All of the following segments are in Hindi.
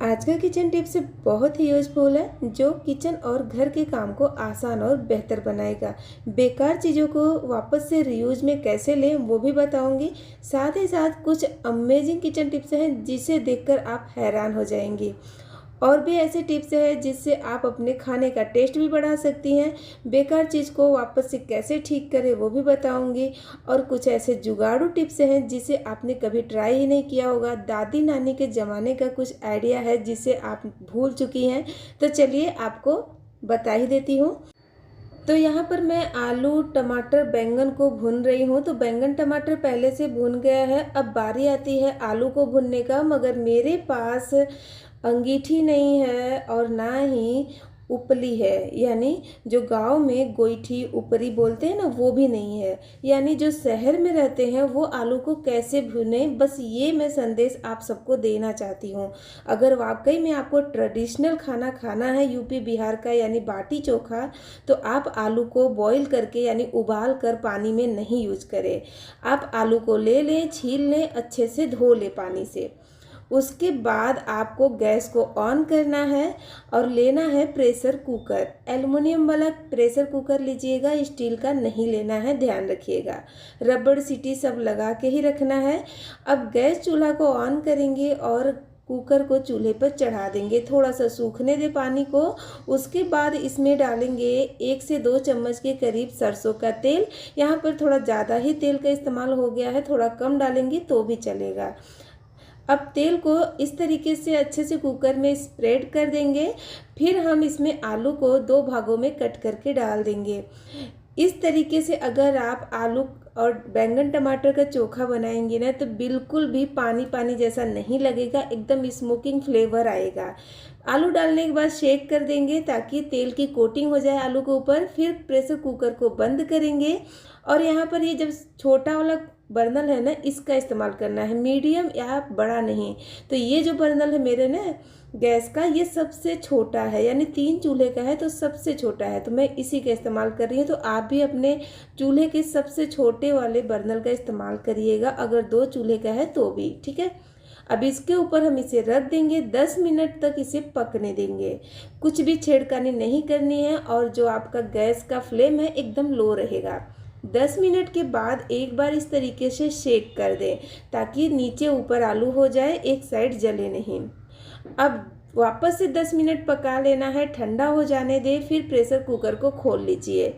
आज का किचन टिप्स बहुत ही यूजफुल है जो किचन और घर के काम को आसान और बेहतर बनाएगा। बेकार चीज़ों को वापस से रीयूज में कैसे लें वो भी बताऊंगी। साथ ही साथ कुछ अमेजिंग किचन टिप्स हैं जिसे देखकर आप हैरान हो जाएंगी। और भी ऐसे टिप्स हैं जिससे आप अपने खाने का टेस्ट भी बढ़ा सकती हैं। बेकार चीज़ को वापस से कैसे ठीक करें वो भी बताऊंगी। और कुछ ऐसे जुगाड़ू टिप्स हैं जिसे आपने कभी ट्राई ही नहीं किया होगा। दादी नानी के ज़माने का कुछ आइडिया है जिसे आप भूल चुकी हैं। तो चलिए आपको बता ही देती हूँ। तो यहाँ पर मैं आलू टमाटर बैंगन को भून रही हूँ। तो बैंगन टमाटर पहले से भून गया है। अब बारी आती है आलू को भूनने का, मगर मेरे पास अंगीठी नहीं है और ना ही उपली है, यानी जो गांव में गोईठी उपरी बोलते हैं ना वो भी नहीं है। यानी जो शहर में रहते हैं वो आलू को कैसे भुने, बस ये मैं संदेश आप सबको देना चाहती हूँ। अगर वाकई में आपको ट्रेडिशनल खाना खाना है यूपी बिहार का, यानी बाटी चोखा, तो आप आलू को बॉईल करके यानी उबाल कर पानी में नहीं यूज करें। आप आलू को ले लें, छील लें, अच्छे से धो लें पानी से। उसके बाद आपको गैस को ऑन करना है और लेना है प्रेशर कुकर। एल्युमिनियम वाला प्रेशर कुकर लीजिएगा, स्टील का नहीं लेना है, ध्यान रखिएगा। रबड़ सीटी सब लगा के ही रखना है। अब गैस चूल्हा को ऑन करेंगे और कुकर को चूल्हे पर चढ़ा देंगे। थोड़ा सा सूखने दे पानी को। उसके बाद इसमें डालेंगे 1 से 2 चम्मच के करीब सरसों का तेल। यहाँ पर थोड़ा ज़्यादा ही तेल का इस्तेमाल हो गया है, थोड़ा कम डालेंगे तो भी चलेगा। अब तेल को इस तरीके से अच्छे से कुकर में स्प्रेड कर देंगे। फिर हम इसमें आलू को 2 भागों में कट करके डाल देंगे। इस तरीके से अगर आप आलू और बैंगन टमाटर का चोखा बनाएंगे ना तो बिल्कुल भी पानी पानी जैसा नहीं लगेगा, एकदम स्मोकिंग फ्लेवर आएगा। आलू डालने के बाद शेक कर देंगे ताकि तेल की कोटिंग हो जाए आलू के ऊपर। फिर प्रेशर कुकर को बंद करेंगे और यहाँ पर ये जब छोटा वाला बर्नल है ना इसका इस्तेमाल करना है, मीडियम या बड़ा नहीं। तो ये जो बर्नल है मेरे ना गैस का, ये सबसे छोटा है, यानी 3 चूल्हे का है तो सबसे छोटा है, तो मैं इसी का इस्तेमाल कर रही हूँ। तो आप भी अपने चूल्हे के सबसे छोटे वाले बर्नल का इस्तेमाल करिएगा, अगर 2 चूल्हे का है तो भी ठीक है। अब इसके ऊपर हम इसे रख देंगे, 10 मिनट तक इसे पकने देंगे। कुछ भी छेड़खानी नहीं करनी है और जो आपका गैस का फ्लेम है एकदम लो रहेगा। 10 मिनट के बाद एक बार इस तरीके से शेक कर दें ताकि नीचे ऊपर आलू हो जाए, एक साइड जले नहीं। अब वापस से 10 मिनट पका लेना है, ठंडा हो जाने दें, फिर प्रेशर कुकर को खोल लीजिए।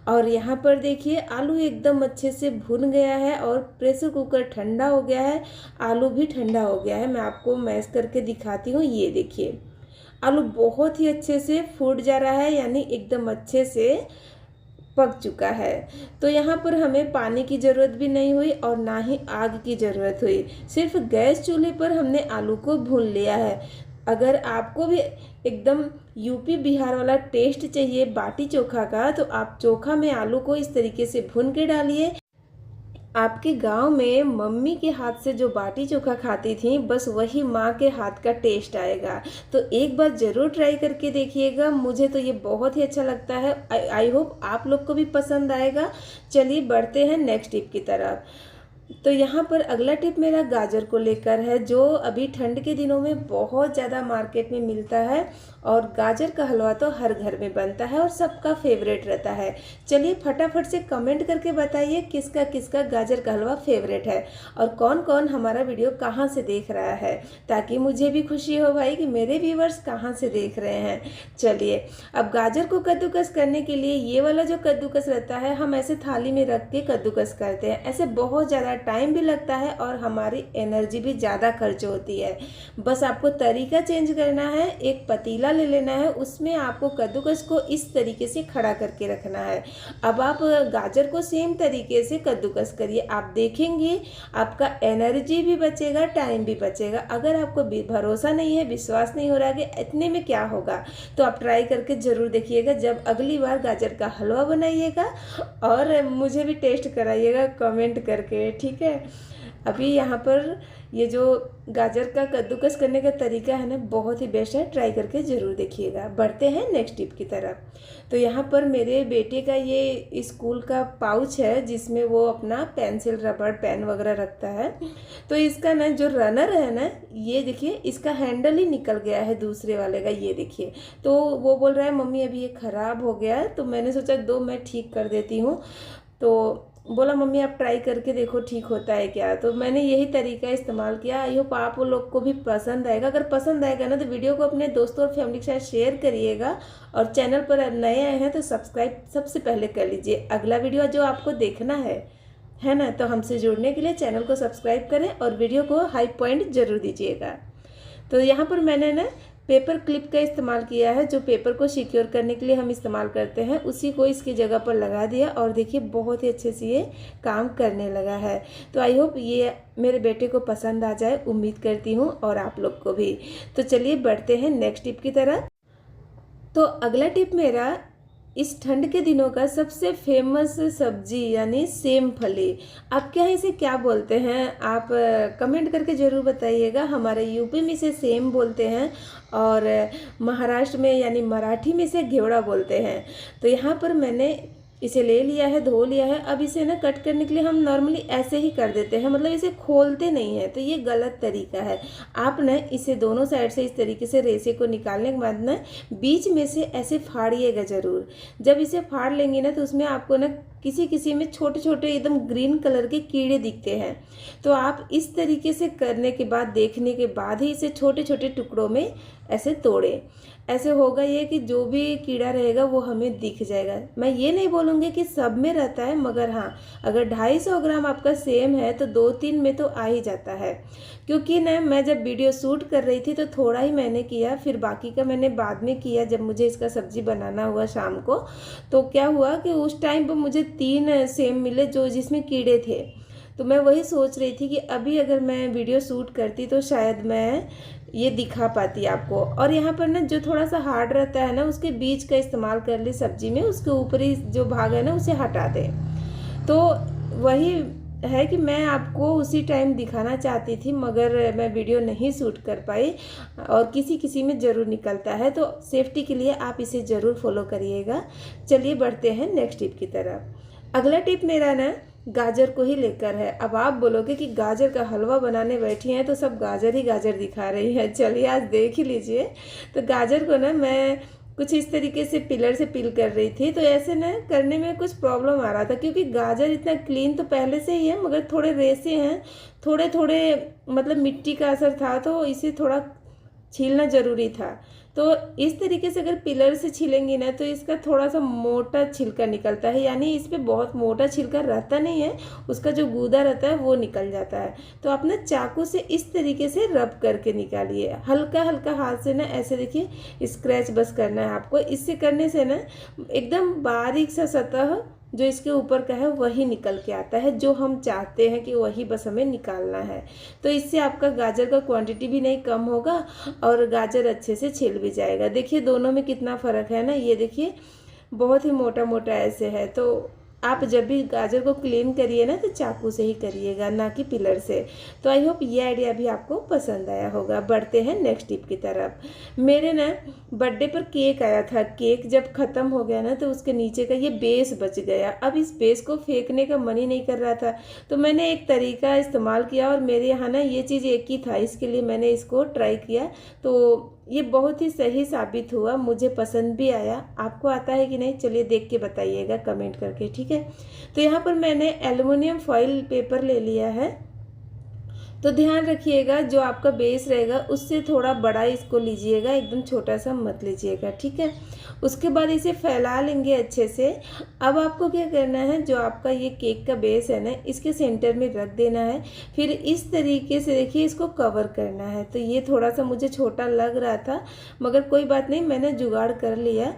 और यहाँ पर देखिए आलू एकदम अच्छे से भुन गया है और प्रेशर कुकर ठंडा हो गया है, आलू भी ठंडा हो गया है। मैं आपको मैश करके दिखाती हूँ। ये देखिए आलू बहुत ही अच्छे से फूट जा रहा है, यानी एकदम अच्छे से पक चुका है। तो यहाँ पर हमें पानी की ज़रूरत भी नहीं हुई और ना ही आग की ज़रूरत हुई, सिर्फ गैस चूल्हे पर हमने आलू को भून लिया है। अगर आपको भी एकदम यूपी बिहार वाला टेस्ट चाहिए बाटी चोखा का, तो आप चोखा में आलू को इस तरीके से भून के डालिए। आपके गांव में मम्मी के हाथ से जो बाटी चोखा खाती थी, बस वही माँ के हाथ का टेस्ट आएगा। तो एक बार ज़रूर ट्राई करके देखिएगा। मुझे तो ये बहुत ही अच्छा लगता है। आई होप आप लोग को भी पसंद आएगा। चलिए बढ़ते हैं नेक्स्ट टिप की तरफ। तो यहाँ पर अगला टिप मेरा गाजर को लेकर है, जो अभी ठंड के दिनों में बहुत ज़्यादा मार्केट में मिलता है। और गाजर का हलवा तो हर घर में बनता है और सबका फेवरेट रहता है। चलिए फटाफट से कमेंट करके बताइए किसका किसका गाजर का हलवा फेवरेट है और कौन कौन हमारा वीडियो कहाँ से देख रहा है, ताकि मुझे भी खुशी हो भाई कि मेरे व्यूवर्स कहाँ से देख रहे हैं। चलिए अब गाजर को कद्दूकस करने के लिए ये वाला जो कद्दूकस रहता है, हम ऐसे थाली में रख के कद्दूकस करते हैं। ऐसे बहुत ज़्यादा टाइम भी लगता है और हमारी एनर्जी भी ज़्यादा खर्च होती है। बस आपको तरीका चेंज करना है। एक पतीला ले लेना है, उसमें आपको कद्दूकस को इस तरीके से खड़ा करके रखना है। अब आप गाजर को सेम तरीके से कद्दूकस करिए, आप देखेंगे आपका एनर्जी भी बचेगा, टाइम भी बचेगा। अगर आपको भरोसा नहीं है, विश्वास नहीं हो रहा है कि इतने में क्या होगा, तो आप ट्राई करके ज़रूर देखिएगा जब अगली बार गाजर का हलवा बनाइएगा, और मुझे भी टेस्ट कराइएगा कमेंट करके, ठीक है। अभी यहाँ पर ये जो गाजर का कद्दूकस करने का तरीका है ना, बहुत ही बेस्ट है, ट्राई करके ज़रूर देखिएगा। बढ़ते हैं नेक्स्ट टिप की तरफ। तो यहाँ पर मेरे बेटे का ये स्कूल का पाउच है जिसमें वो अपना पेंसिल, रबड़, पेन वगैरह रखता है। तो इसका ना जो रनर है ना, ये देखिए इसका हैंडल ही निकल गया है दूसरे वाले का, ये देखिए। तो वो बोल रहा है मम्मी अभी ये ख़राब हो गया है, तो मैंने सोचा दो मैं ठीक कर देती हूँ। तो बोला मम्मी आप ट्राई करके देखो ठीक होता है क्या। तो मैंने यही तरीका इस्तेमाल किया। आई होप आप लोग को भी पसंद आएगा। अगर पसंद आएगा ना तो वीडियो को अपने दोस्तों और फैमिली के साथ शेयर करिएगा, और चैनल पर नए आए हैं तो सब्सक्राइब सबसे पहले कर लीजिए। अगला वीडियो जो आपको देखना है ना, तो हमसे जुड़ने के लिए चैनल को सब्सक्राइब करें और वीडियो को हाई पॉइंट ज़रूर दीजिएगा। तो यहाँ पर मैंने ना पेपर क्लिप का इस्तेमाल किया है, जो पेपर को सिक्योर करने के लिए हम इस्तेमाल करते हैं, उसी को इसकी जगह पर लगा दिया और देखिए बहुत ही अच्छे से ये काम करने लगा है। तो आई होप ये मेरे बेटे को पसंद आ जाए, उम्मीद करती हूँ, और आप लोग को भी। तो चलिए बढ़ते हैं नेक्स्ट टिप की तरफ। तो अगला टिप मेरा इस ठंड के दिनों का सबसे फेमस सब्जी यानी सेम फली। आपके यहाँ इसे क्या बोलते हैं, आप कमेंट करके ज़रूर बताइएगा। हमारे यूपी में इसे सेम बोलते हैं और महाराष्ट्र में यानी मराठी में इसे घेवड़ा बोलते हैं। तो यहाँ पर मैंने इसे ले लिया है, धो लिया है। अब इसे ना कट करने के लिए हम नॉर्मली ऐसे ही कर देते हैं, मतलब इसे खोलते नहीं है, तो ये गलत तरीका है। आप ना इसे दोनों साइड से इस तरीके से रेसे को निकालने के बाद ना बीच में से ऐसे फाड़िएगा ज़रूर। जब इसे फाड़ लेंगे ना तो उसमें आपको ना किसी किसी में छोटे छोटे एकदम ग्रीन कलर के कीड़े दिखते हैं। तो आप इस तरीके से करने के बाद, देखने के बाद ही इसे छोटे छोटे टुकड़ों में ऐसे तोड़ें। ऐसे होगा ये कि जो भी कीड़ा रहेगा वो हमें दिख जाएगा। मैं ये नहीं बोलूँगी कि सब में रहता है, मगर हाँ अगर 250 ग्राम आपका सेम है तो 2-3 में तो आ ही जाता है। क्योंकि ना मैं जब वीडियो शूट कर रही थी तो थोड़ा ही मैंने किया, फिर बाकी का मैंने बाद में किया जब मुझे इसका सब्जी बनाना हुआ शाम को। तो क्या हुआ कि उस टाइम पर मुझे 3 सेम मिले जो जिसमें कीड़े थे। तो मैं वही सोच रही थी कि अभी अगर मैं वीडियो शूट करती तो शायद मैं ये दिखा पाती आपको। और यहाँ पर ना जो थोड़ा सा हार्ड रहता है ना, उसके बीज का इस्तेमाल कर ले सब्जी में, उसके ऊपरी जो भाग है ना उसे हटा दें। तो वही है कि मैं आपको उसी टाइम दिखाना चाहती थी, मगर मैं वीडियो नहीं शूट कर पाई, और किसी किसी में ज़रूर निकलता है। तो सेफ्टी के लिए आप इसे ज़रूर फॉलो करिएगा। चलिए बढ़ते हैं नेक्स्ट टिप की तरफ। अगला टिप मेरा ना गाजर को ही लेकर है। अब आप बोलोगे कि गाजर का हलवा बनाने बैठी हैं तो सब गाजर ही गाजर दिखा रही है। चलिए आज देख ही लीजिए। तो गाजर को ना मैं कुछ इस तरीके से पिलर से पील कर रही थी, तो ऐसे ना करने में कुछ प्रॉब्लम आ रहा था, क्योंकि गाजर इतना क्लीन तो पहले से ही है, मगर थोड़े रेसे हैं, थोड़े थोड़े मतलब मिट्टी का असर था, तो इसे थोड़ा छीलना ज़रूरी था। तो इस तरीके से अगर पिलर से छीलेंगी ना तो इसका थोड़ा सा मोटा छिलका निकलता है, यानी इस पर बहुत मोटा छिलका रहता नहीं है, उसका जो गूदा रहता है वो निकल जाता है। तो आप ना चाकू से इस तरीके से रब करके निकालिए, हल्का हल्का हाथ से ना, ऐसे देखिए स्क्रैच बस करना है आपको। इससे करने से ना एकदम बारीक सा सतह जो इसके ऊपर का है वही निकल के आता है, जो हम चाहते हैं कि वही बस हमें निकालना है। तो इससे आपका गाजर का क्वांटिटी भी नहीं कम होगा और गाजर अच्छे से छिल भी जाएगा। देखिए दोनों में कितना फ़र्क है ना, ये देखिए बहुत ही मोटा मोटा ऐसे है। तो आप जब भी गाजर को क्लीन करिए ना तो चाकू से ही करिएगा, ना कि पिलर से। तो आई होप ये आइडिया भी आपको पसंद आया होगा। बढ़ते हैं नेक्स्ट टिप की तरफ। मेरे ना बर्थडे पर केक आया था। केक जब ख़त्म हो गया ना तो उसके नीचे का ये बेस बच गया। अब इस बेस को फेंकने का मन ही नहीं कर रहा था, तो मैंने एक तरीका इस्तेमाल किया, और मेरे यहाँ ना ये चीज़ एक ही था, इसके लिए मैंने इसको ट्राई किया। तो ये बहुत ही सही साबित हुआ, मुझे पसंद भी आया। आपको आता है कि नहीं, चलिए देख के बताइएगा कमेंट करके, ठीक है। तो यहाँ पर मैंने एल्युमिनियम फॉइल पेपर ले लिया है। तो ध्यान रखिएगा जो आपका बेस रहेगा उससे थोड़ा बड़ा इसको लीजिएगा, एकदम छोटा सा मत लीजिएगा, ठीक है। उसके बाद इसे फैला लेंगे अच्छे से। अब आपको क्या करना है, जो आपका ये केक का बेस है ना, इसके सेंटर में रख देना है। फिर इस तरीके से देखिए इसको कवर करना है। तो ये थोड़ा सा मुझे छोटा लग रहा था, मगर कोई बात नहीं, मैंने जुगाड़ कर लिया।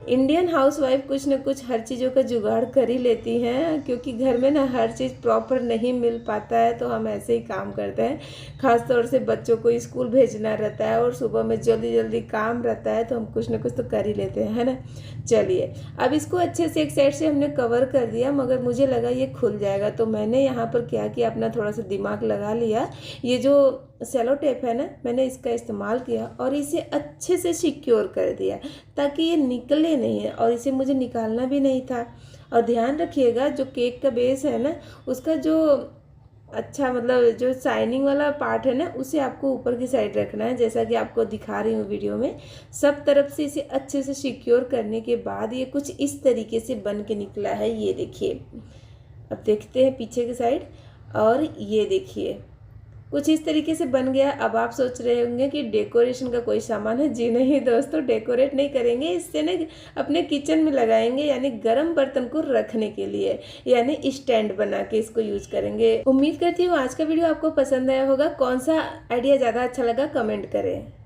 इंडियन हाउसवाइफ कुछ न कुछ हर चीज़ों का जुगाड़ कर ही लेती हैं, क्योंकि घर में ना हर चीज़ प्रॉपर नहीं मिल पाता है, तो हम ऐसे ही काम करते हैं। ख़ास तौर से बच्चों को स्कूल भेजना रहता है और सुबह में जल्दी जल्दी काम रहता है, तो हम कुछ न कुछ तो कर ही लेते हैं, है ना। चलिए, अब इसको अच्छे से एक साइड से हमने कवर कर दिया, मगर मुझे लगा ये खुल जाएगा, तो मैंने यहाँ पर क्या किया, अपना थोड़ा सा दिमाग लगा लिया। ये जो सेलो टेप है ना, मैंने इसका इस्तेमाल किया और इसे अच्छे से सिक्योर कर दिया, ताकि ये निकले नहीं है, और इसे मुझे निकालना भी नहीं था। और ध्यान रखिएगा, जो केक का बेस है ना, उसका जो अच्छा मतलब जो शाइनिंग वाला पार्ट है ना, उसे आपको ऊपर की साइड रखना है, जैसा कि आपको दिखा रही हूँ वीडियो में। सब तरफ से इसे अच्छे से सिक्योर करने के बाद ये कुछ इस तरीके से बन के निकला है, ये देखिए। अब देखते हैं पीछे की साइड, और ये देखिए कुछ इस तरीके से बन गया। अब आप सोच रहे होंगे कि डेकोरेशन का कोई सामान है। जी नहीं दोस्तों, डेकोरेट नहीं करेंगे, इससे ना अपने किचन में लगाएंगे, यानी गर्म बर्तन को रखने के लिए, यानी स्टैंड बना के इसको यूज करेंगे। उम्मीद करती हूँ आज का वीडियो आपको पसंद आया होगा। कौन सा आइडिया ज़्यादा अच्छा लगा कमेंट करें।